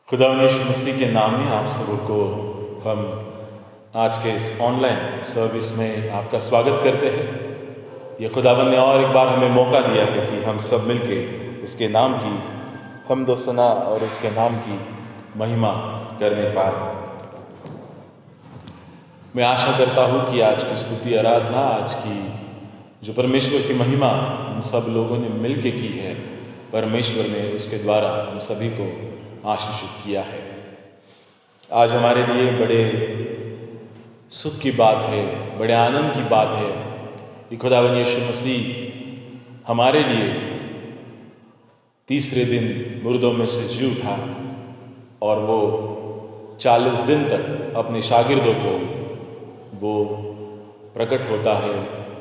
खुदावंद यीशु मसीह के नाम में आप सबको हम आज के इस ऑनलाइन सर्विस में आपका स्वागत करते हैं। ये खुदावंद ने और एक बार हमें मौका दिया है कि हम सब मिलके इसके नाम की हम्द व सना और उसके नाम की महिमा करने पाए। मैं आशा करता हूँ कि आज की स्तुति आराधना, आज की जो परमेश्वर की महिमा हम सब लोगों ने मिल के की है, परमेश्वर ने उसके द्वारा हम सभी को आशीषित किया है। आज हमारे लिए बड़े सुख की बात है, बड़े आनंद की बात है कि खुदावंद यीशु मसीह हमारे लिए तीसरे दिन मुर्दों में से जी उठा और वो 40 दिन तक अपने शागिर्दों को वो प्रकट होता है,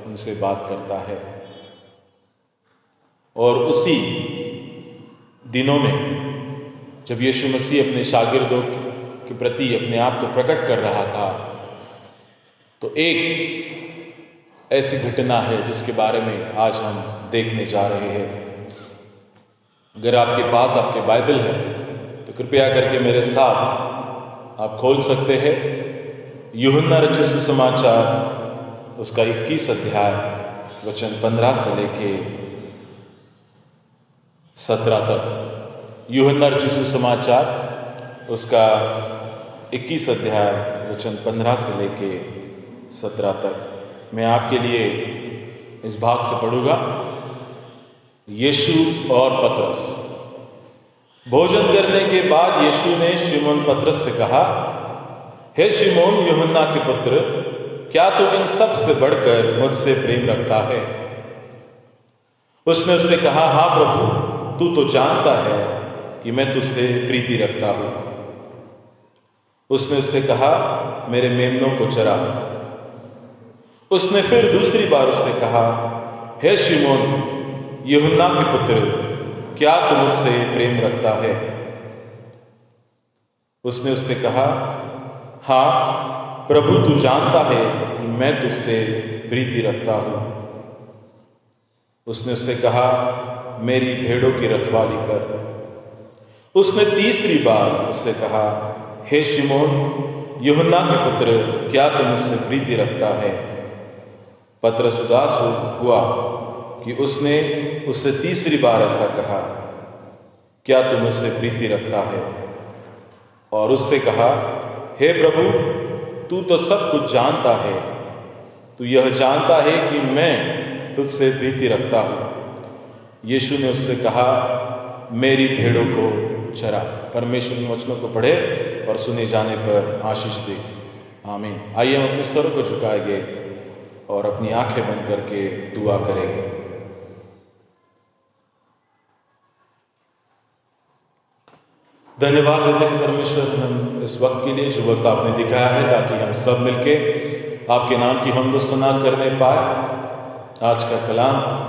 उनसे बात करता है। और उसी दिनों में जब यीशु मसीह अपने शागिर्दों के प्रति अपने आप को प्रकट कर रहा था, तो एक ऐसी घटना है जिसके बारे में आज हम देखने जा रहे हैं। अगर आपके पास आपके बाइबल है तो कृपया करके मेरे साथ आप खोल सकते हैं यूहन्ना रचित सुसमाचार उसका 21 अध्याय वचन 15 से लेके 17 तक। यूहन्ना रचित सुसमाचार उसका 21 अध्याय वचन 15 से लेके 17 तक। मैं आपके लिए इस भाग से पढ़ूंगा। यीशु और पतरस। भोजन करने के बाद यीशु ने शिमोन पतरस से कहा, हे शिमोन यूहन्ना के पुत्र, क्या तू इन सब से बढ़कर मुझसे प्रेम रखता है? उसने उससे कहा, हाँ प्रभु, तू तो जानता है कि मैं तुझसे प्रीति रखता हूं। उसने उससे कहा, मेरे मेमनों को चरा। उसने फिर दूसरी बार उससे कहा, हे शिमोन यूहन्ना के पुत्र, क्या तू मुझसे प्रेम रखता है? उसने उससे कहा, हाँ प्रभु, तू जानता है कि मैं तुझसे प्रीति रखता हूं। उसने उससे कहा, मेरी भेड़ों की रखवाली कर। उसने तीसरी बार उससे कहा, हे शिमोन यूहन्ना के पुत्र, क्या तू मुझसे प्रीति रखता है? पतरस उदास हुआ कि उसने उससे तीसरी बार ऐसा कहा, क्या तू मुझसे प्रीति रखता है? और उससे कहा, हे प्रभु, तू तो सब कुछ जानता है, तू यह जानता है कि मैं तुझसे प्रीति रखता हूं। यीशु ने उससे कहा, मेरी भेड़ों को चरा। परमेश्वर के वचनों को पढ़े और सुने जाने पर आशीष दे। आमीन। आइए हम अपने सर को झुकाएंगे और अपनी आंखें बंद करके दुआ करेंगे। धन्यवाद देते हैं परमेश्वर हम इस वक्त के लिए जो वक्त आपने दिखाया है, ताकि हम सब मिलके आपके नाम की हम्द व सना करने पाए। आज का कलाम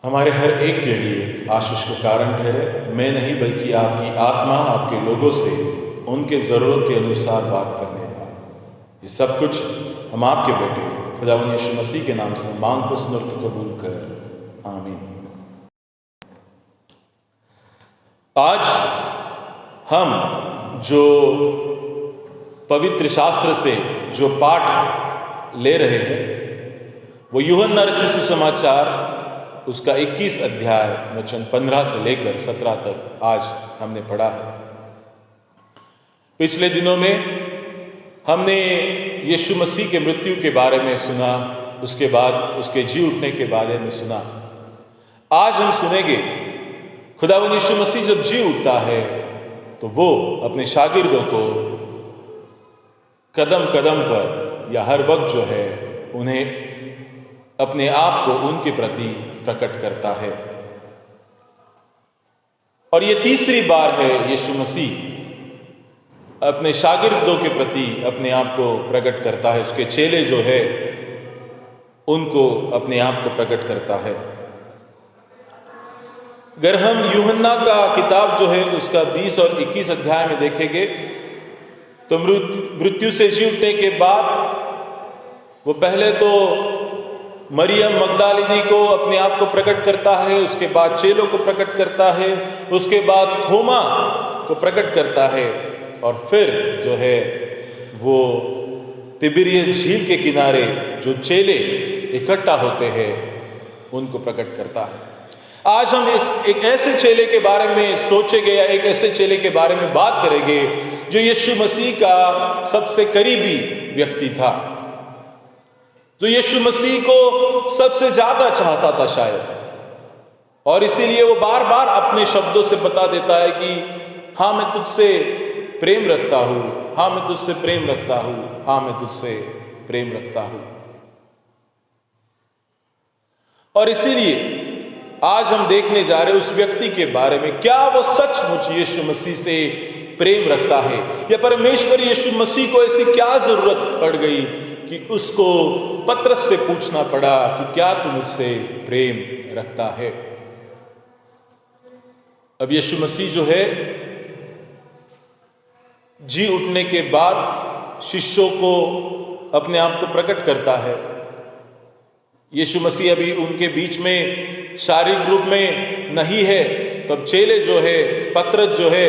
हमारे हर एक के लिए आशीष का कारण ठहरे। मैं नहीं बल्कि आपकी आत्मा आपके लोगों से उनके ज़रूरत के अनुसार बात करने पाए। ये सब कुछ हम आपके बेटे खुदावंद यीशु मसीह के नाम से मांगते सुन के कबूल कर। आमीन। आज हम जो पवित्र शास्त्र से जो पाठ ले रहे हैं वो यूहन्ना रचित सुसमाचार उसका 21 अध्याय वचन 15 से लेकर 17 तक आज हमने पढ़ा है। पिछले दिनों में हमने यीशु मसीह के मृत्यु के बारे में सुना, उसके बाद उसके जी उठने के बारे में सुना। आज हम सुनेंगे खुदावंद यीशु मसीह जब जी उठता है तो वो अपने शागिर्दों को कदम कदम पर या हर वक्त जो है उन्हें अपने आप को उनके प्रति प्रकट करता है। और ये तीसरी बार है यीशु मसीह अपने शागिर्दों के प्रति अपने आप को प्रकट करता है। उसके चेले जो है उनको अपने आप को प्रकट करता है। अगर हम यूहन्ना का किताब जो है उसका 20 और 21 अध्याय में देखेंगे तो मृत्यु से जी उठने के बाद वो पहले तो मरियम मगदलिनी को अपने आप को प्रकट करता है, उसके बाद चेलों को प्रकट करता है, उसके बाद थोमा को प्रकट करता है और फिर जो है वो तिबिरियस झील के किनारे जो चेले इकट्ठा होते हैं उनको प्रकट करता है। आज हम एक ऐसे चेले के बारे में सोचेंगे या एक ऐसे चेले के बारे में बात करेंगे जो यीशु मसीह का सबसे करीबी व्यक्ति था, जो यीशु मसीह को सबसे ज्यादा चाहता था शायद, और इसीलिए वो बार बार अपने शब्दों से बता देता है कि हाँ मैं तुझसे प्रेम रखता हूं, हाँ मैं तुझसे प्रेम रखता हूं, हाँ मैं तुझसे प्रेम रखता हूं। और इसीलिए आज हम देखने जा रहे उस व्यक्ति के बारे में, क्या वो सचमुच यीशु मसीह से प्रेम रखता है, या परमेश्वर यीशु मसीह को ऐसी क्या जरूरत पड़ गई कि उसको पतरस से पूछना पड़ा कि क्या तू मुझसे प्रेम रखता है। अब यीशु मसीह जो है जी उठने के बाद शिष्यों को अपने आप को प्रकट करता है। यीशु मसीह अभी उनके बीच में शारीरिक रूप में नहीं है, तब चेले जो है, पतरस जो है,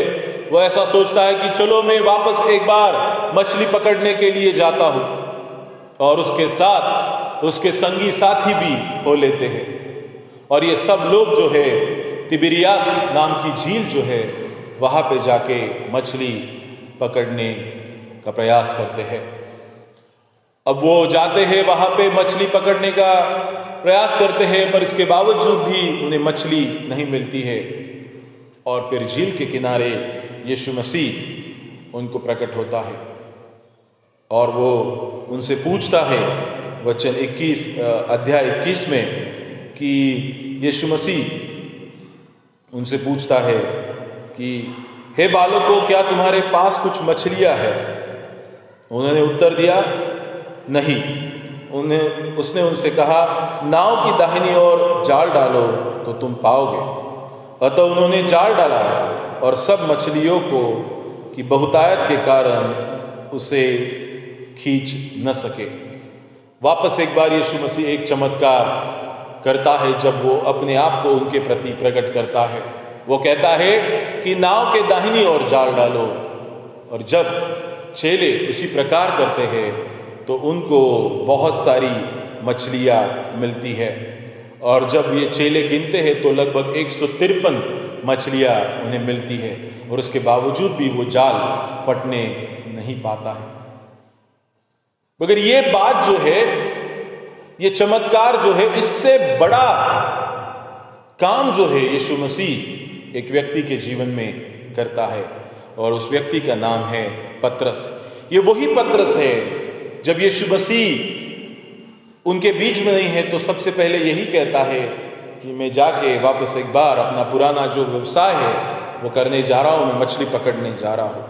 वो ऐसा सोचता है कि चलो मैं वापस एक बार मछली पकड़ने के लिए जाता हूं, और उसके साथ उसके संगी साथी भी हो लेते हैं, और ये सब लोग जो है तिबिरियास नाम की झील जो है वहां पे जाके मछली पकड़ने का प्रयास करते हैं। अब वो जाते हैं वहां पे मछली पकड़ने का प्रयास करते हैं, पर इसके बावजूद भी उन्हें मछली नहीं मिलती है, और फिर झील के किनारे यीशु मसीह उनको प्रकट होता है और वो उनसे पूछता है, वचन 21 अध्याय 21 में, कि यीशु मसीह उनसे पूछता है कि हे बालकों, क्या तुम्हारे पास कुछ मछलियां हैं? उन्होंने उत्तर दिया, नहीं। उसने उनसे कहा, नाव की दाहिनी ओर जाल डालो तो तुम पाओगे। अतः उन्होंने जाल डाला और सब मछलियों को की बहुतायत के कारण उसे खींच न सके। वापस एक बार यीशु मसीह एक चमत्कार करता है जब वो अपने आप को उनके प्रति प्रकट करता है। वो कहता है कि नाव के दाहिनी ओर जाल डालो, और जब चेले उसी प्रकार करते हैं तो उनको बहुत सारी मछलियां मिलती है, और जब ये चेले गिनते हैं तो लगभग 153 मछलियां उन्हें मिलती है, और उसके बावजूद भी वो जाल फटने नहीं पाता है। मगर ये बात जो है, ये चमत्कार जो है, इससे बड़ा काम जो है यीशु मसीह एक व्यक्ति के जीवन में करता है, और उस व्यक्ति का नाम है पतरस। ये वही पतरस है जब यीशु मसीह उनके बीच में नहीं है तो सबसे पहले यही कहता है कि मैं जाके वापस एक बार अपना पुराना जो व्यवसाय है वो करने जा रहा हूं, मैं मछली पकड़ने जा रहा हूं।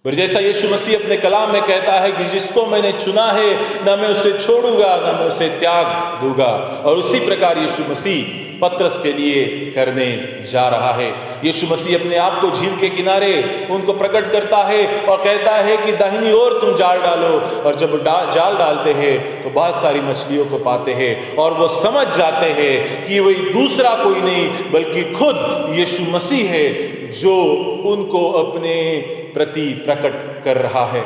पर जैसा यीशु मसीह अपने कलाम में कहता है कि जिसको मैंने चुना है ना मैं उसे छोड़ूंगा ना मैं उसे त्याग दूंगा, और उसी प्रकार यीशु मसीह पतरस के लिए करने जा रहा है। यीशु मसीह अपने आप को झील के किनारे उनको प्रकट करता है और कहता है कि दाहिनी ओर तुम जाल डालो, और जब जाल डालते हैं तो बहुत सारी मछलियों को पाते हैं, और वो समझ जाते हैं कि वही दूसरा कोई नहीं बल्कि खुद यीशु मसीह है जो उनको अपने प्रति प्रकट कर रहा है।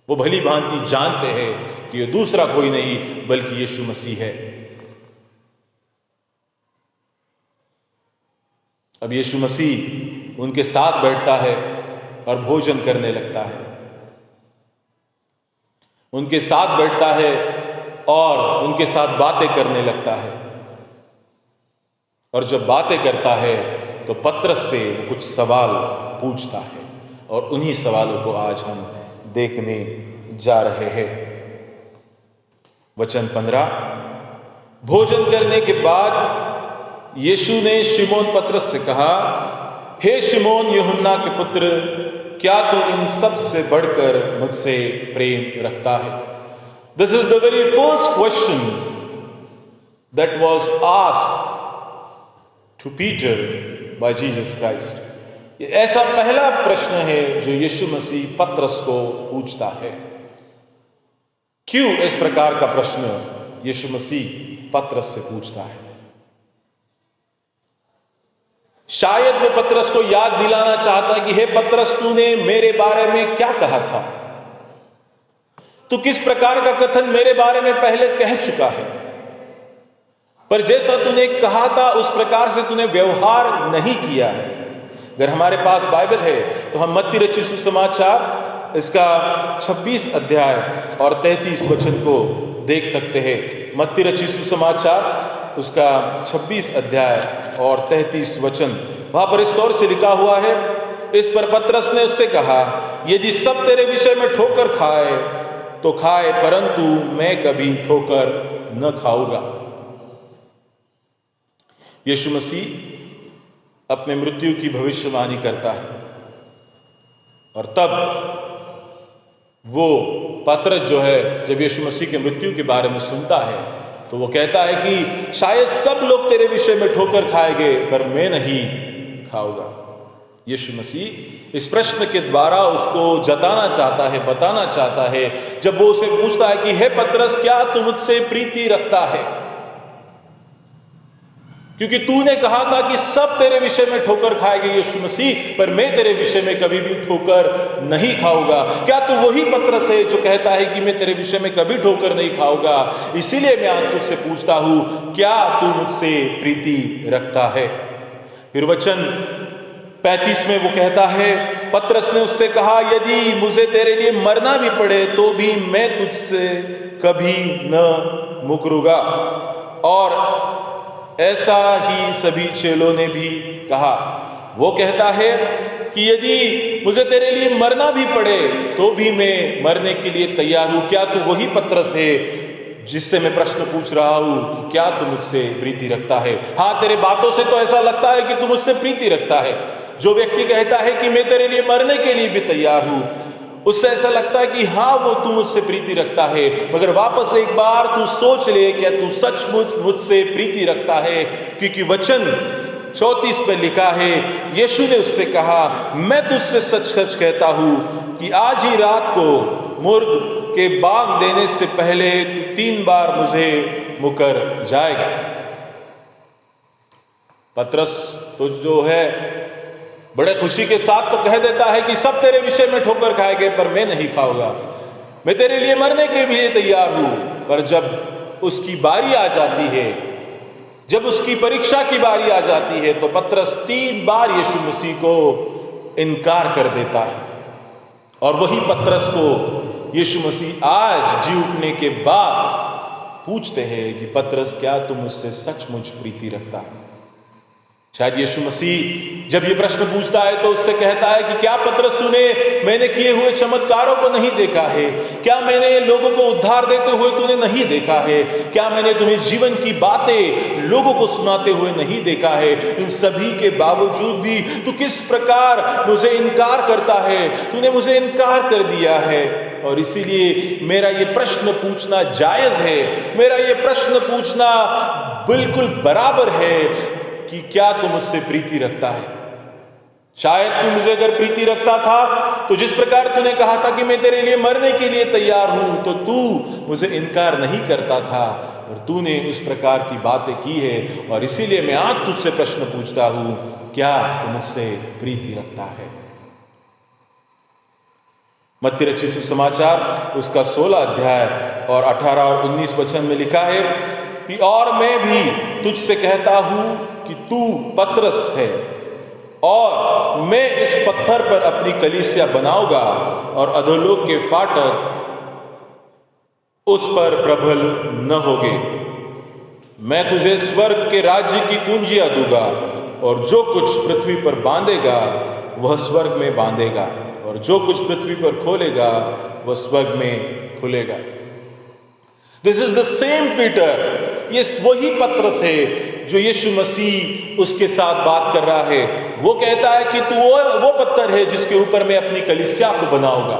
वो भली भांति जानते हैं कि ये दूसरा कोई नहीं बल्कि यीशु मसीह है। अब यीशु मसीह उनके साथ बैठता है और भोजन करने लगता है, उनके साथ बैठता है और उनके साथ बातें करने लगता है, और जब बातें करता है तो पतरस से कुछ सवाल पूछता है, और उन्हीं सवालों को आज हम देखने जा रहे हैं। वचन 15, भोजन करने के बाद यीशु ने शिमोन पतरस से कहा, हे शिमोन यूहन्ना के पुत्र, क्या तू इन सब से बढ़कर मुझसे प्रेम रखता है? This is the very first question that was asked to Peter by Jesus Christ. ये ऐसा पहला प्रश्न है जो यीशु मसीह पतरस को पूछता है। क्यों इस प्रकार का प्रश्न यीशु मसीह पतरस से पूछता है? शायद वो पतरस को याद दिलाना चाहता कि हे पतरस, तूने मेरे बारे में क्या कहा था? तू किस प्रकार का कथन मेरे बारे में पहले कह चुका है, पर जैसा तूने कहा था उस प्रकार से तूने व्यवहार नहीं किया है। अगर हमारे पास बाइबल है तो हम मत्ती रचित सुसमाचार इसका 26 अध्याय और 33 वचन को देख सकते हैं। मत्ती रचित सुसमाचार उसका 26 अध्याय और 33 वचन, वहां पर इस तौर से लिखा हुआ है, इस पर पतरस ने उससे कहा, यदि सब तेरे विषय में ठोकर खाए तो खाए, परंतु मैं कभी ठोकर न खाऊंगा। यीशु मसीह अपने मृत्यु की भविष्यवाणी करता है और तब वो पतरस जो है, जब यीशु मसीह के मृत्यु के बारे में सुनता है तो वो कहता है कि शायद सब लोग तेरे विषय में ठोकर खाएंगे पर मैं नहीं खाऊंगा। यीशु मसीह इस प्रश्न के द्वारा उसको जताना चाहता है, बताना चाहता है, जब वो उसे पूछता है कि हे पतरस, क्या तू मुझसे प्रीति रखता है? क्योंकि तूने कहा था कि सब तेरे विषय में ठोकर खाएंगे यीशु मसीह, पर मैं तेरे विषय में कभी भी ठोकर नहीं खाऊंगा। क्या तू वही पतरस है जो कहता है कि मैं तेरे विषय में कभी ठोकर नहीं खाऊंगा? इसीलिए मैं आज तुझसे पूछता हूं, क्या तू मुझसे प्रीति रखता है? फिर वचन 35 में वो कहता है, पतरस ने उससे कहा, यदि मुझे तेरे लिए मरना भी पड़े तो भी मैं तुझसे कभी न मुकरूंगा। और ऐसा ही सभी चेलों ने भी कहा। वो कहता है कि यदि मुझे तेरे लिए मरना भी पड़े तो भी मैं मरने के लिए तैयार हूं। क्या तू वही पतरस है जिससे मैं प्रश्न पूछ रहा हूं कि क्या तू मुझसे प्रीति रखता है? हाँ, तेरे बातों से तो ऐसा लगता है कि तू मुझसे प्रीति रखता है। जो व्यक्ति कहता है कि मैं तेरे लिए मरने के लिए भी तैयार हूं, उससे ऐसा लगता है कि हाँ, वो तू मुझसे प्रीति रखता है। मगर वापस एक बार तू सोच ले, क्या तू सचमुच मुझसे प्रीति रखता है? क्योंकि वचन 34 पे लिखा है, यीशु ने उससे कहा, मैं तुझसे सच सच कहता हूं कि आज ही रात को मुर्ग के बाग देने से पहले तू 3 बार मुझे मुकर जाएगा। पतरस तो जो है बड़े खुशी के साथ तो कह देता है कि सब तेरे विषय में ठोकर खाएंगे पर मैं नहीं खाऊंगा, मैं तेरे लिए मरने के लिए तैयार हूं। पर जब उसकी बारी आ जाती है, जब उसकी परीक्षा की बारी आ जाती है, तो पतरस 3 बार यीशु मसीह को इनकार कर देता है। और वही पतरस को यीशु मसीह आज जी उठने के बाद पूछते हैं कि पतरस, क्या तुम मुझसे सचमुच प्रीति रखता है? शायद यीशु मसीह जब ये प्रश्न पूछता है तो उससे कहता है कि क्या पतरस, तूने मैंने किए हुए चमत्कारों को नहीं देखा है? क्या मैंने लोगों को उद्धार देते हुए तूने नहीं देखा है? क्या मैंने तुम्हें जीवन की बातें लोगों को सुनाते हुए नहीं देखा है? इन सभी के बावजूद भी तू किस प्रकार मुझे इनकार करता है? तूने मुझे इनकार कर दिया है। और इसीलिए मेरा ये प्रश्न पूछना जायज है, मेरा ये प्रश्न पूछना बिल्कुल बराबर है कि क्या तू मुझसे प्रीति रखता है? शायद तू मुझे अगर प्रीति रखता था तो जिस प्रकार तूने कहा था कि मैं तेरे लिए मरने के लिए तैयार हूं, तो तू मुझे इनकार नहीं करता था, पर तूने उस प्रकार की बातें की है। और इसीलिए मैं आज तुझसे प्रश्न पूछता हूं, क्या तू मुझसे प्रीति रखता है? मत्ती रचित सुसमाचार उसका 16 अध्याय और 18 और 19 वचन में लिखा है कि और मैं भी तुझसे कहता हूं कि तू पतरस है, और मैं इस पत्थर पर अपनी कलीसिया बनाऊंगा और अधोलोक के फाटक उस पर प्रबल न होंगे। मैं तुझे स्वर्ग के राज्य की कुंजियां दूंगा, और जो कुछ पृथ्वी पर बांधेगा वह स्वर्ग में बांधेगा, और जो कुछ पृथ्वी पर खोलेगा वह स्वर्ग में खुलेगा। This is the same Peter. ये वही पतरस है जो यीशु मसीह उसके साथ बात कर रहा है। वो कहता है कि तू वो पत्थर है जिसके ऊपर मैं अपनी कलीसिया को बनाऊंगा।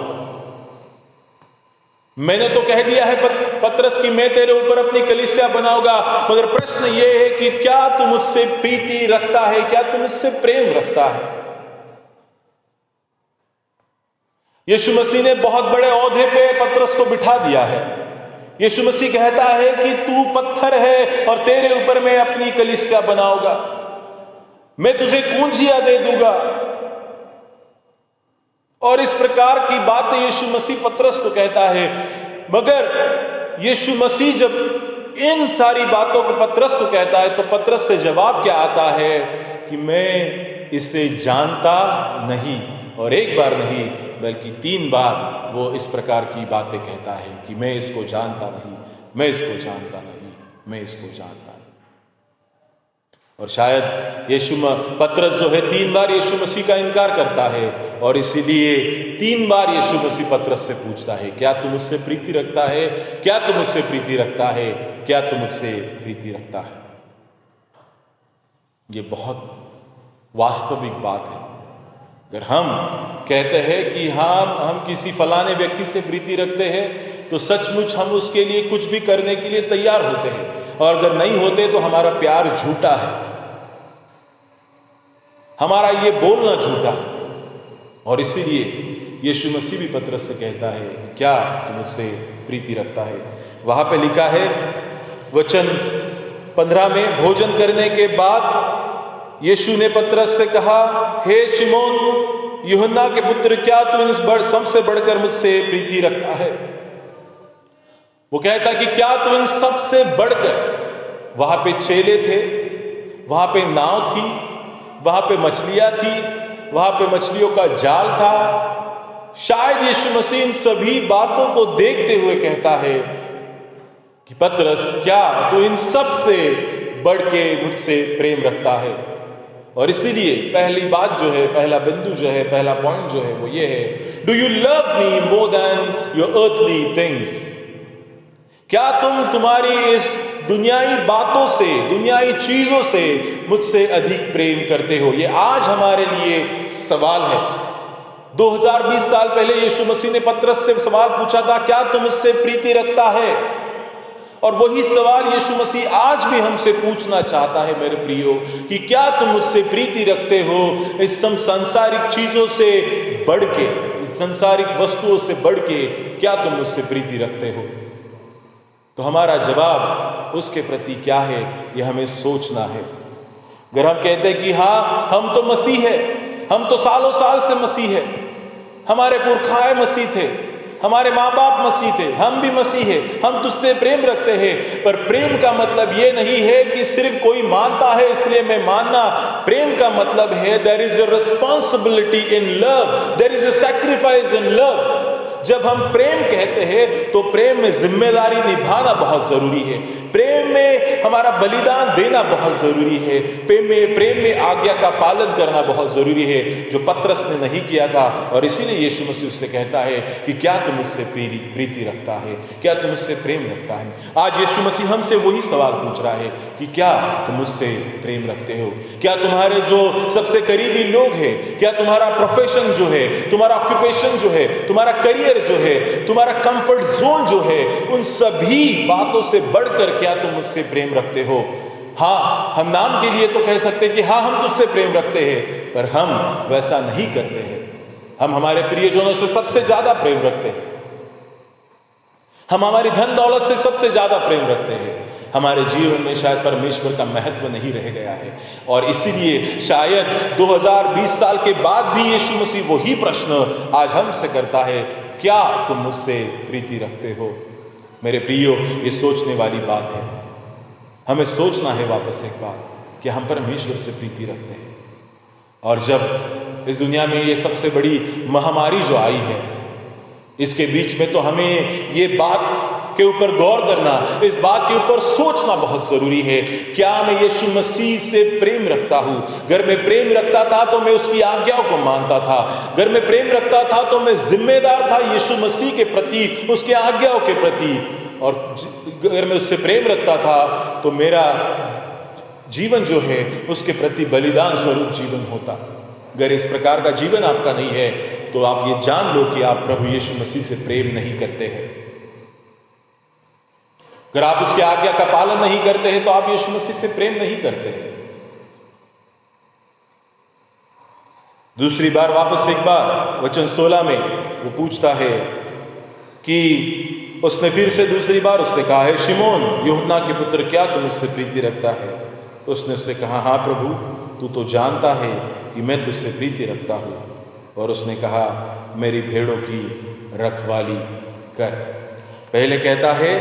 मैंने तो कह दिया है पतरस कि मैं तेरे ऊपर अपनी कलीसिया बनाऊंगा, मगर प्रश्न ये है कि क्या तू मुझसे प्रीति रखता है? क्या तू मुझसे प्रेम रखता है? यीशु मसीह ने बहुत बड़े ओहदे पे पतरस को बिठा दिया है। यीशु मसीह कहता है कि तू पत्थर है और तेरे ऊपर मैं अपनी कलीसिया बनाऊंगा। मैं तुझे कुंजियां दे दूंगा। और इस प्रकार की बातें यीशु मसीह पतरस को कहता है। मगर यीशु मसीह जब इन सारी बातों को पतरस को कहता है तो पतरस से जवाब क्या आता है कि मैं इसे जानता नहीं। और एक बार नहीं बल्कि 3 बार वो इस प्रकार की बातें कहता है कि मैं इसको जानता नहीं, मैं इसको जानता नहीं, मैं इसको जानता नहीं। और शायद पतरस जो है 3 बार यीशु मसीह का इनकार करता है और इसीलिए 3 बार यीशु मसीह पतरस से पूछता है, क्या तू मुझसे प्रीति रखता है? क्या तू मुझसे प्रीति रखता है? क्या तू मुझसे प्रीति रखता है? ये बहुत वास्तविक बात है। अगर हम कहते हैं कि हम किसी फलाने व्यक्ति से प्रीति रखते हैं तो सचमुच हम उसके लिए कुछ भी करने के लिए तैयार होते हैं, और अगर नहीं होते तो हमारा प्यार झूठा है, हमारा ये बोलना झूठा है। और इसीलिए यीशु मसीह भी पतरस से कहता है क्या तू मुझसे प्रीति रखता है? वहां पे लिखा है वचन 15 में, भोजन करने के बाद यीशु ने पतरस से कहा, हे शिमोन यूहन्ना के पुत्र, क्या तू इन सबसे बढ़कर मुझसे प्रीति रखता है? वो कहता कि क्या तू इन सबसे बढ़कर। वहां पे चेले थे, वहां पे नाव थी, वहां पे मछलियां थी, वहां पे मछलियों का जाल था। शायद यीशु मसीह इन सभी बातों को देखते हुए कहता है कि पतरस, क्या तू इन सब से बढ़ के मुझसे प्रेम रखता है? और इसीलिए पहली बात जो है, पहला बिंदु जो है, पहला पॉइंट जो है वो ये है, do you love me more than your earthly things? क्या तुम तुम्हारी इस दुनियाई बातों से, दुनियाई चीजों से मुझसे अधिक प्रेम करते हो? ये आज हमारे लिए सवाल है। 2020 साल पहले यीशु मसीह ने पतरस से सवाल पूछा था, क्या तुम मुझसे प्रीति रखता है? और वही सवाल यीशु मसीह आज भी हमसे पूछना चाहता है मेरे प्रियो, कि क्या तुम मुझसे प्रीति रखते हो इस संसारिक चीजों से बढ़ के, इस संसारिक वस्तुओं से बढ़ के? क्या तुम मुझसे प्रीति रखते हो? तो हमारा जवाब उसके प्रति क्या है, ये हमें सोचना है। अगर हम कहते हैं कि हाँ हम तो मसीह है, हम तो सालों साल से मसीह है, हमारे पुरखाए मसीह थे, हमारे माँ बाप मसीह थे, हम भी मसीह है, हम तुझसे प्रेम रखते हैं, पर प्रेम का मतलब ये नहीं है कि सिर्फ कोई मानता है इसलिए मैं मानना। प्रेम का मतलब है there is a responsibility in love, there is a sacrifice in love. जब हम प्रेम कहते हैं तो प्रेम में जिम्मेदारी निभाना बहुत जरूरी है, प्रेम में हमारा बलिदान देना बहुत जरूरी है, प्रेम में आज्ञा का पालन करना बहुत जरूरी है, जो पतरस ने नहीं किया था। और इसीलिए यीशु मसीह उससे कहता है कि क्या तुम मुझसे प्रीति रखता है? क्या तुम मुझसे प्रेम रखता है? आज यीशु मसीह हमसे वही सवाल पूछ रहा है कि क्या तुम मुझसे प्रेम रखते हो? क्या तुम्हारे जो सबसे करीबी लोग हैं, क्या तुम्हारा प्रोफेशन जो है, तुम्हारा ऑक्यूपेशन जो है, तुम्हारा करियर जो है, तुम्हारा कंफर्ट जोन जो है, उन सभी बातों से बढ़कर क्या तुम मुझसे प्रेम रखते हो? हाँ, हम नाम के लिए तो कह सकते हैं कि हाँ हम तुझसे प्रेम रखते हैं, पर हम वैसा नहीं करते हैं। हम हमारे प्रियजनों से सबसे ज्यादा प्रेम रखते हैं, हम हमारी धन दौलत से सबसे ज्यादा प्रेम रखते हैं। हमारे जीवन में शायद परमेश्वर का महत्व नहीं रह गया है, और इसीलिए शायद 2020 साल के बाद भी यीशु मसीह वही प्रश्न आज हमसे करता है, क्या तुम मुझसे प्रीति रखते हो? मेरे प्रियो, ये सोचने वाली बात है। हमें सोचना है वापस एक बार कि हम परमेश्वर से प्रीति रखते हैं। और जब इस दुनिया में ये सबसे बड़ी महामारी जो आई है, इसके बीच में तो हमें ये बात के ऊपर गौर करना, इस बात के ऊपर सोचना बहुत जरूरी है, क्या मैं यीशु मसीह से प्रेम रखता हूं? अगर मैं प्रेम रखता था तो मैं उसकी आज्ञाओं को मानता था, अगर मैं प्रेम रखता था तो मैं जिम्मेदार था यीशु मसीह के प्रति, उसके आज्ञाओं के प्रति। और अगर मैं उससे प्रेम रखता था तो मेरा जीवन जो है उसके प्रति बलिदान स्वरूप जीवन होता। अगर इस प्रकार का जीवन आपका नहीं है तो आप ये जान लो कि आप प्रभु यीशु मसीह से प्रेम नहीं करते हैं। अगर आप उसके आज्ञा का पालन नहीं करते हैं तो आप यीशु मसीह से प्रेम नहीं करते हैं। दूसरी बार वापस एक बार वचन 16 में वो पूछता है कि उसने फिर से दूसरी बार उससे कहा, है शिमोन यूहन्ना के पुत्र, क्या तुम मुझसे प्रीति रखता है? उसने उससे कहा, हाँ प्रभु, तू तो जानता है कि मैं तुझसे प्रीति रखता हूँ। और उसने कहा, मेरी भेड़ों की रखवाली कर। पहले कहता है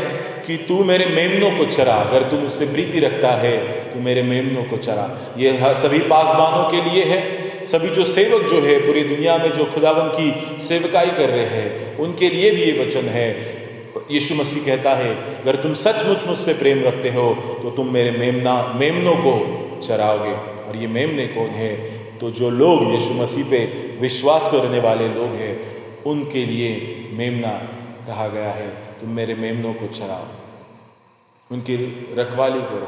कि तू मेरे मेमनों को चरा, अगर तू मुझसे प्रीति रखता है तू मेरे मेमनों को चरा। ये सभी पासबानों के लिए है, सभी जो सेवक जो है पूरी दुनिया में जो खुदावन की सेवकाई कर रहे हैं उनके लिए भी ये वचन है। यीशु मसीह कहता है, अगर तुम सचमुच मुझसे प्रेम रखते हो तो तुम मेरे मेमनों को चराओगे। और ये मेमने कौन है? तो जो लोग यीशु मसीह पे विश्वास करने वाले लोग हैं उनके लिए मेमना कहा गया है। तुम मेरे मेमनों को चराओ, उनकी रखवाली करो।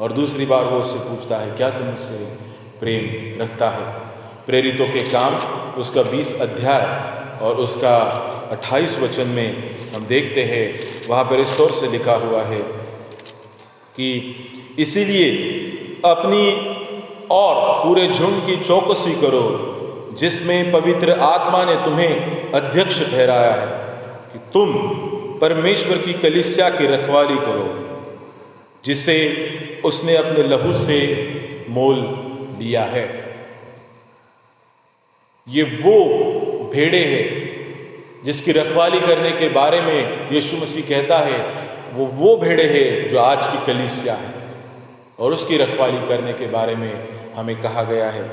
और दूसरी बार वो उससे पूछता है, क्या तुम मुझसे प्रेम रखता है? प्रेरितों के काम उसका 20 अध्याय और उसका 28 वचन में हम देखते हैं, वहाँ पर इस तौर से लिखा हुआ है कि इसीलिए अपनी और पूरे झुंड की चौकसी करो जिसमें पवित्र आत्मा ने तुम्हें अध्यक्ष ठहराया है, कि तुम परमेश्वर की कलीसिया की रखवाली करो जिसे उसने अपने लहू से मोल लिया है। ये वो भेड़े हैं जिसकी रखवाली करने के बारे में यीशु मसीह कहता है, वो भेड़े हैं जो आज की कलीसिया है और उसकी रखवाली करने के बारे में हमें कहा गया है।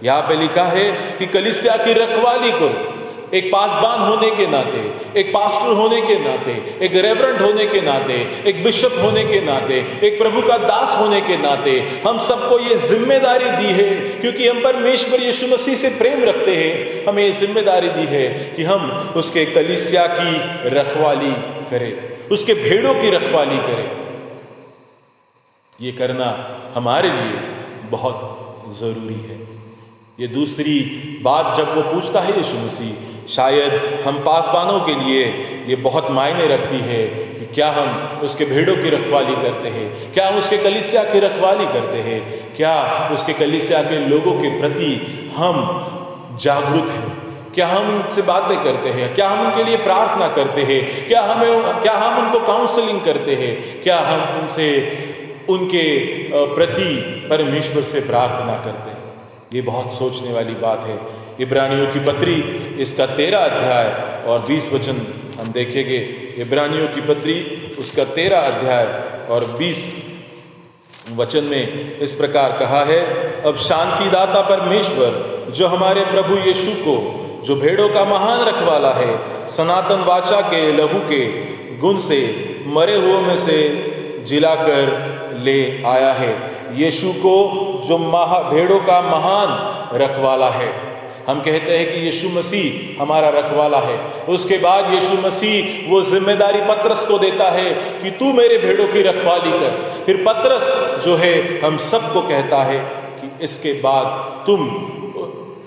यहाँ पे लिखा है कि कलीसिया की रखवाली करो। एक पासबान होने के नाते, एक पास्टर होने के नाते, एक रेवरेंड होने के नाते, एक बिशप होने के नाते, एक प्रभु का दास होने के नाते हम सबको ये जिम्मेदारी दी है, क्योंकि हम परमेश्वर यीशु मसीह से प्रेम रखते हैं। हमें ये जिम्मेदारी दी है कि हम उसके कलीसिया की रखवाली करें, उसके भेड़ों की रखवाली करें। ये करना हमारे लिए बहुत ज़रूरी है। ये दूसरी बात जब वो पूछता है यीशु मसीह, शायद हम पासबानों के लिए ये बहुत मायने रखती है कि क्या हम उसके भेड़ों की रखवाली करते हैं, क्या हम उसके कलीसिया की रखवाली करते हैं, क्या उसके कलीसिया के लोगों के प्रति हम जागरूक हैं, क्या हम उनसे बातें करते हैं, क्या हम उनके लिए प्रार्थना करते हैं, क्या हम उनको काउंसलिंग करते हैं, क्या हम उनके प्रति परमेश्वर से प्रार्थना करते हैं। ये बहुत सोचने वाली बात है। इब्रानियों की पत्री इसका 13 अध्याय और 20 वचन हम देखेंगे। इब्रानियों की पत्री उसका 13 अध्याय और 20 वचन में इस प्रकार कहा है, अब शांतिदाता परमेश्वर जो हमारे प्रभु यीशु को, जो भेड़ों का महान रखवाला है, सनातन वाचा के लहू के गुण से मरे हुओं में से जिलाकर ले आया है। यीशु को जो भेड़ों का महान रखवाला है। हम कहते हैं कि यीशु मसीह हमारा रखवाला है। उसके बाद यीशु मसीह वो जिम्मेदारी पतरस को देता है कि तू मेरे भेड़ों की रखवाली कर। फिर पतरस जो है हम सबको कहता है कि इसके बाद तुम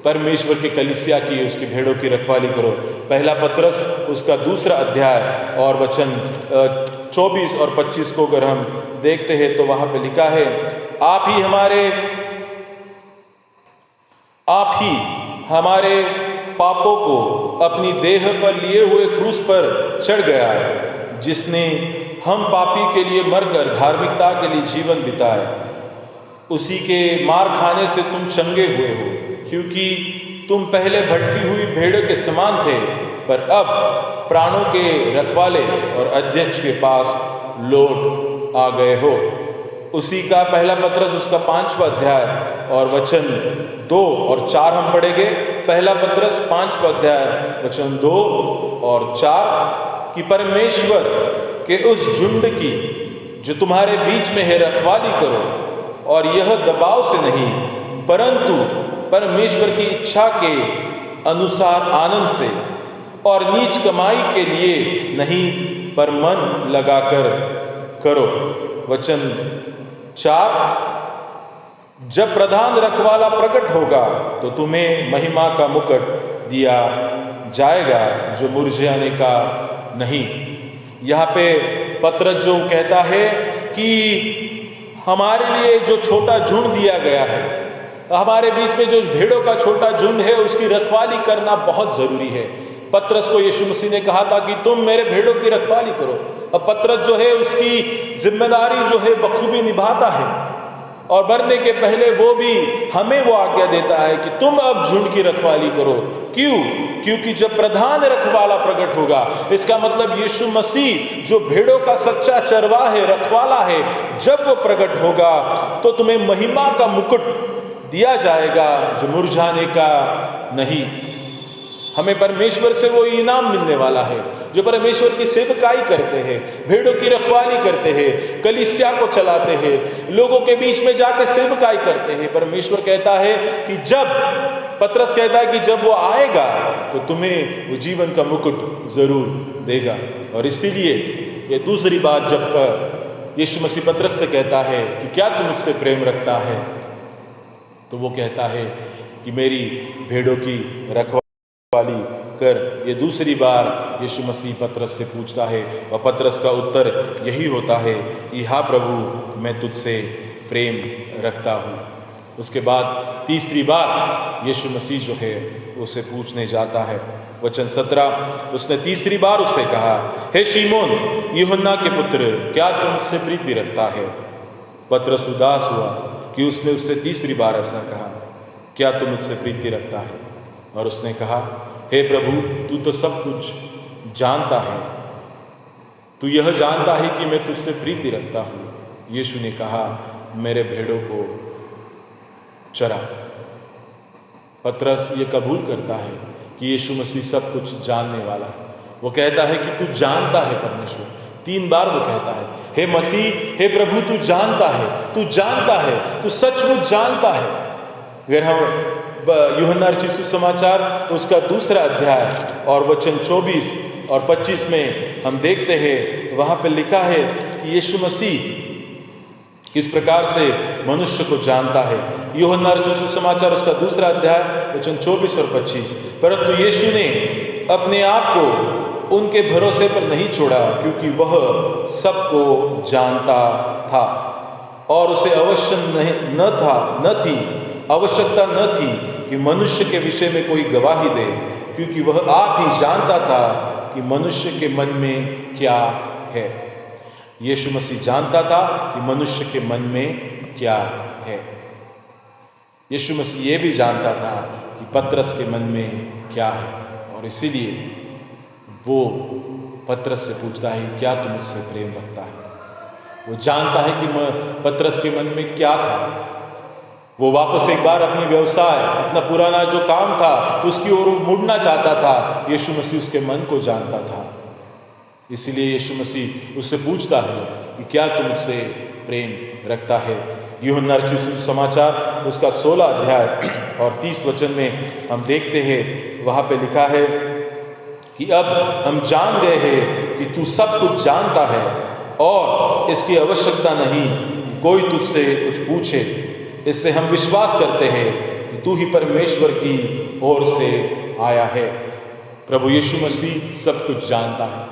परमेश्वर के कलीसिया की, उसकी भेड़ों की रखवाली करो। पहला पतरस उसका 2 अध्याय और वचन 24 और 25 को अगर हम देखते हैं तो वहां पे लिखा है, आप ही हमारे पापों को अपनी देह पर लिए हुए क्रूस पर चढ़ गया, जिसने हम पापी के लिए मरकर धार्मिकता के लिए जीवन बिताए। उसी के मार खाने से तुम चंगे हुए हो, क्योंकि तुम पहले भटकी हुई भेड़ों के समान थे, पर अब प्राणों के रखवाले और अध्यक्ष के पास लौट आ गए हो। उसी का पहला पत्रस उसका 5वां अध्याय और वचन 2 और 4 हम पढ़ेंगे। पहला पत्रस 5वां अध्याय वचन 2 और 4 कि परमेश्वर के उस झुंड की जो तुम्हारे बीच में है रखवाली करो, और यह दबाव से नहीं परंतु परमेश्वर की इच्छा के अनुसार आनंद से, और नीच कमाई के लिए नहीं पर मन लगाकर करो। वचन 4 जब प्रधान रखवाला प्रकट होगा तो तुम्हें महिमा का मुकुट दिया जाएगा जो मुरझाने का नहीं। यहाँ पे पतरस जो कहता है कि हमारे लिए जो छोटा झुंड दिया गया है, हमारे बीच में जो भेड़ों का छोटा झुंड है, उसकी रखवाली करना बहुत जरूरी है। पतरस को यीशु मसीह ने कहा था कि तुम मेरे भेड़ों की रखवाली करो। अब पतरस जो है उसकी जिम्मेदारी जो है बखूबी निभाता है। और मरने के पहले वो भी हमें वो आज्ञा देता है कि तुम अब झुंड की रखवाली करो। क्यों? क्योंकि जब प्रधान रखवाला प्रकट होगा, इसका मतलब यीशु मसीह जो भेड़ों का सच्चा चरवाहा है, रखवाला है, जब वो प्रकट होगा तो तुम्हें महिमा का मुकुट दिया जाएगा जो मुरझाने का नहीं। हमें परमेश्वर से वो इनाम मिलने वाला है जो परमेश्वर की सेवकाई करते हैं, भेड़ों की रखवाली करते हैं, कलीसिया को चलाते हैं, लोगों के बीच में जाकर सेवकाई करते हैं। परमेश्वर कहता है कि पतरस कहता है कि जब वो आएगा तो तुम्हें वो जीवन का मुकुट जरूर देगा। और इसीलिए ये दूसरी बात जब यीशु मसीह पतरस से कहता है कि क्या तुम मुझसे प्रेम रखता है, तो वो कहता है कि मेरी भेड़ों की रखवाली कर। ये दूसरी बार यीशु मसीह पतरस से पूछता है और पतरस का उत्तर यही होता है कि हाँ प्रभु, मैं तुझसे प्रेम रखता हूँ। उसके बाद तीसरी बार यीशु मसीह जो है उसे पूछने जाता है। वचन 17, उसने तीसरी बार उससे कहा, हे शिमोन यूहन्ना के पुत्र, क्या तुम मुझसे प्रीति रखता है? पतरस उदास हुआ कि उसने उससे तीसरी बार ऐसा कहा, क्या तुम मुझसे प्रीति रखता है? और उसने कहा, हे प्रभु, तू तो सब कुछ जानता है, तू यह जानता है कि मैं तुझसे प्रीति रखता हूँ। यीशु ने कहा, मेरे भेड़ों को चरा। पतरस ये कबूल करता है कि यीशु मसीह सब कुछ जानने वाला है। वो कहता है कि तू जानता है परमेश्वर। 3 बार वो कहता है, हे मसीह, हे प्रभु, तू जानता है, तू जानता है, तू सचमुच जानता है। अगर हम यूहन्ना रचित सुसमाचार तो उसका 2 अध्याय और वचन 24 और 25 में हम देखते हैं, वहाँ पे लिखा है कि यीशु मसीह किस प्रकार से मनुष्य को जानता है। यूहन्ना रचित सुसमाचार उसका 2 अध्याय वचन 24 और 25। परंतु यीशु ने अपने आप को उनके भरोसे पर नहीं छोड़ा, क्योंकि वह सबको जानता था और उसे आवश्यकता न थी कि मनुष्य के विषय में कोई गवाही दे, क्योंकि वह आप ही जानता था कि मनुष्य के मन में क्या है। यीशु मसीह जानता था कि मनुष्य के मन में क्या है। यीशु मसीह ये भी जानता था कि पतरस के मन में क्या है, और इसीलिए वो पतरस से पूछता है, क्या तुम मुझसे प्रेम रखता है? वो जानता है कि पतरस के मन में क्या था। वो वापस एक बार अपनी व्यवसाय, अपना पुराना जो काम था, उसकी ओर मुड़ना चाहता था। यीशु मसीह उसके मन को जानता था। इसीलिए यीशु मसीह उससे पूछता है कि क्या तुम मुझसे प्रेम रखता है। यूहन्ना रचित सुसमाचार उसका 16 अध्याय और 30 वचन में हम देखते हैं, वहाँ पे लिखा है कि अब हम जान गए हैं कि तू सब कुछ जानता है और इसकी आवश्यकता नहीं कि कोई तुझसे कुछ पूछे। इससे हम विश्वास करते हैं कि तू ही परमेश्वर की ओर से आया है। प्रभु यीशु मसीह सब कुछ जानता है।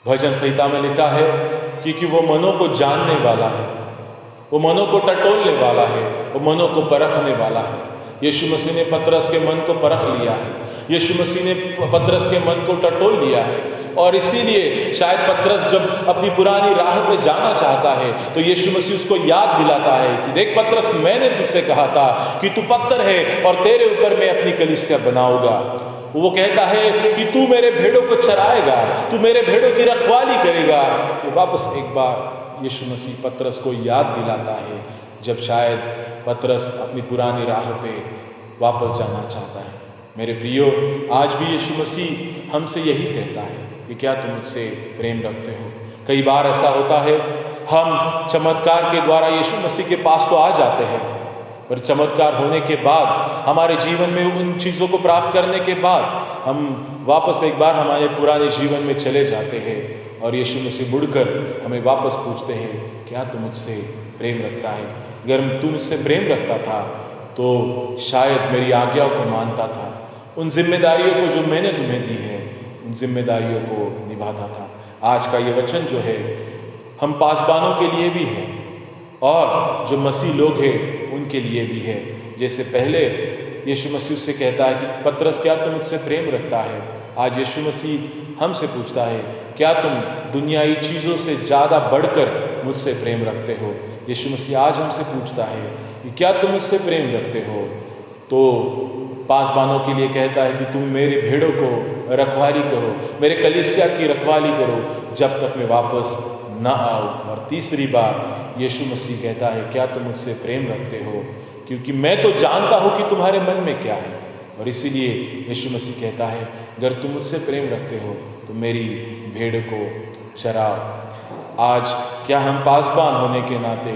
भजन संहिता में लिखा है क्योंकि वो मनों को जानने वाला है, वो मनों को टटोलने वाला है, वो मनों को परखने वाला है। यीशु मसीह ने पतरस के मन को परख लिया है, यीशु मसीह ने पतरस के मन को टटोल लिया है। और इसीलिए शायद पतरस जब अपनी पुरानी राह पे जाना चाहता है तो यीशु मसीह उसको याद दिलाता है कि देख पतरस, मैंने तुझसे कहा था कि तू पत्थर है और तेरे ऊपर मैं अपनी कलीसिया बनाऊंगा। वो कहता है कि तू मेरे भेड़ों को चराएगा, तू मेरे भेड़ों की रखवाली करेगा। ये वापस एक बार यीशु मसीह पतरस को याद दिलाता है जब शायद पतरस अपनी पुरानी राह पे वापस जाना चाहता है। मेरे प्रियो, आज भी यीशु मसीह हमसे यही कहता है कि क्या तुम मुझसे प्रेम रखते हो। कई बार ऐसा होता है, हम चमत्कार के द्वारा यीशु मसीह के पास तो आ जाते हैं, पर चमत्कार होने के बाद, हमारे जीवन में उन चीज़ों को प्राप्त करने के बाद, हम वापस एक बार हमारे पुराने जीवन में चले जाते हैं और यीशु मसीह मुड़कर हमें वापस पूछते हैं, क्या तुम मुझसे प्रेम रखता है? अगर तू मुझसे प्रेम रखता था तो शायद मेरी आज्ञाओं को मानता था, उन जिम्मेदारियों को जो मैंने तुम्हें दी है, उन जिम्मेदारियों को निभाता था। आज का ये वचन जो है हम पासबानों के लिए भी है और जो मसीह लोग हैं उनके लिए भी है। जैसे पहले यीशु मसीह से कहता है कि पतरस, क्या तुम मुझसे प्रेम रखता है? आज यीशु मसीह हमसे पूछता है, क्या तुम दुनियाई चीज़ों से ज़्यादा बढ़कर मुझसे प्रेम रखते हो। यीशु मसीह आज हमसे पूछता है कि क्या तुम मुझसे प्रेम रखते हो। तो पासबानों के लिए कहता है कि तुम मेरे भेड़ों को रखवाली करो, मेरे कलीसिया की रखवाली करो जब तक मैं वापस ना आऊँ। और तीसरी बार यीशु मसीह कहता है क्या तुम मुझसे प्रेम रखते हो, क्योंकि मैं तो जानता हूँ कि तुम्हारे मन में क्या है। और इसीलिए यीशु मसीह कहता है अगर तुम मुझसे प्रेम रखते हो तो मेरी भेड़ को चराओ। आज क्या हम पासबान होने के नाते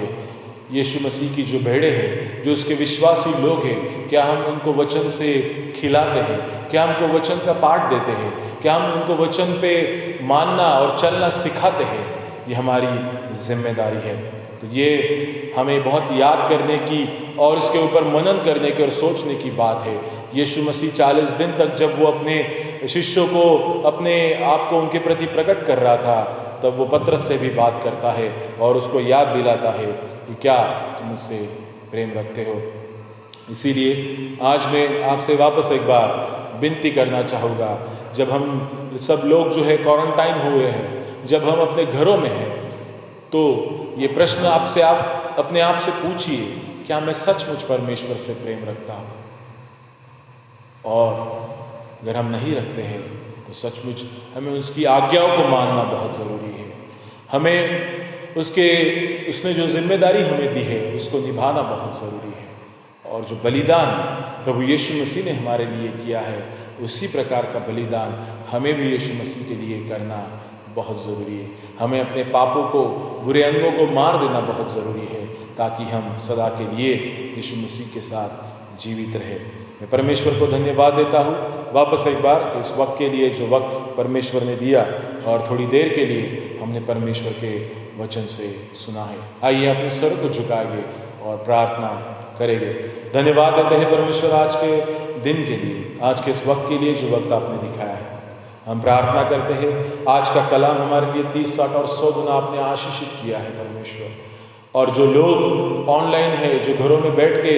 यीशु मसीह की जो भेड़ें हैं, जो उसके विश्वासी लोग हैं, क्या हम उनको वचन से खिलाते हैं, क्या हम उनको वचन का पाठ देते हैं, क्या हम उनको वचन पे मानना और चलना सिखाते हैं। ये हमारी जिम्मेदारी है। तो ये हमें बहुत याद करने की और इसके ऊपर मनन करने की और सोचने की बात है। यीशु मसीह 40 दिन तक जब वो अपने शिष्यों को अपने आप को उनके प्रति प्रकट कर रहा था, तब वो पतरस से भी बात करता है और उसको याद दिलाता है कि क्या तुम मुझसे प्रेम रखते हो। इसीलिए आज मैं आपसे वापस एक बार विनती करना चाहूँगा, जब हम सब लोग जो है क्वारंटाइन हुए हैं, जब हम अपने घरों में हैं, तो ये प्रश्न आपसे आप अपने आप से पूछिए, क्या मैं सचमुच परमेश्वर से प्रेम रखता हूँ। और अगर हम नहीं रखते हैं तो सचमुच हमें उसकी आज्ञाओं को मानना बहुत ज़रूरी है। हमें उसने जो जिम्मेदारी हमें दी है उसको निभाना बहुत ज़रूरी है। और जो बलिदान प्रभु यीशु मसीह ने हमारे लिए किया है, उसी प्रकार का बलिदान हमें भी यीशु मसीह के लिए करना बहुत ज़रूरी है। हमें अपने पापों को, बुरे अंगों को मार देना बहुत ज़रूरी है, ताकि हम सदा के लिए यीशु मसीह के साथ जीवित रहे। मैं परमेश्वर को धन्यवाद देता हूँ वापस एक बार इस वक्त के लिए जो वक्त परमेश्वर ने दिया, और थोड़ी देर के लिए हमने परमेश्वर के वचन से सुना है। आइए अपने सर को झुकाएंगे और प्रार्थना करेंगे। धन्यवाद देते हैं परमेश्वर आज के दिन के लिए, आज के इस वक्त के लिए जो वक्त आपने दिखाया है। हम प्रार्थना करते हैं आज का कलाम हमारे लिए 30, 60 और 100 गुना आपने आशीषित किया है परमेश्वर। और जो लोग ऑनलाइन है, जो घरों में बैठ के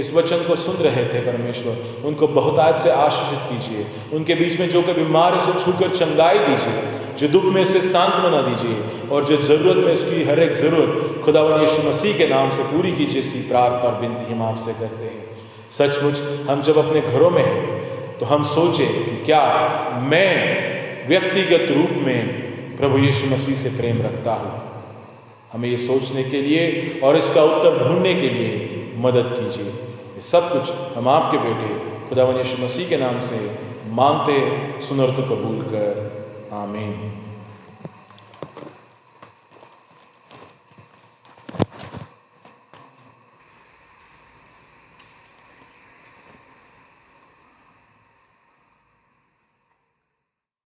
इस वचन को सुन रहे थे परमेश्वर, उनको बहुतायत से आशीषित कीजिए। उनके बीच में जो कोई बीमार है उसे छूकर चंगाई दीजिए, जो दुख में उसे सांत्वना दीजिए, और जो ज़रूरत में उसकी हर एक ज़रूरत खुदावंद यीशु मसीह के नाम से पूरी कीजिए। इसी प्रार्थना और विनती हम आपसे करते हैं। सचमुच हम जब अपने घरों में हैं तो हम सोचें कि क्या मैं व्यक्तिगत रूप में प्रभु यीशु मसीह से प्रेम रखता हूँ। हमें ये सोचने के लिए और इसका उत्तर ढूंढने के लिए मदद कीजिए। ये सब कुछ हम आपके बेटे खुदावंद यीशु मसीह के नाम से मांगते, सुन और तो कबूल कर। आमीन।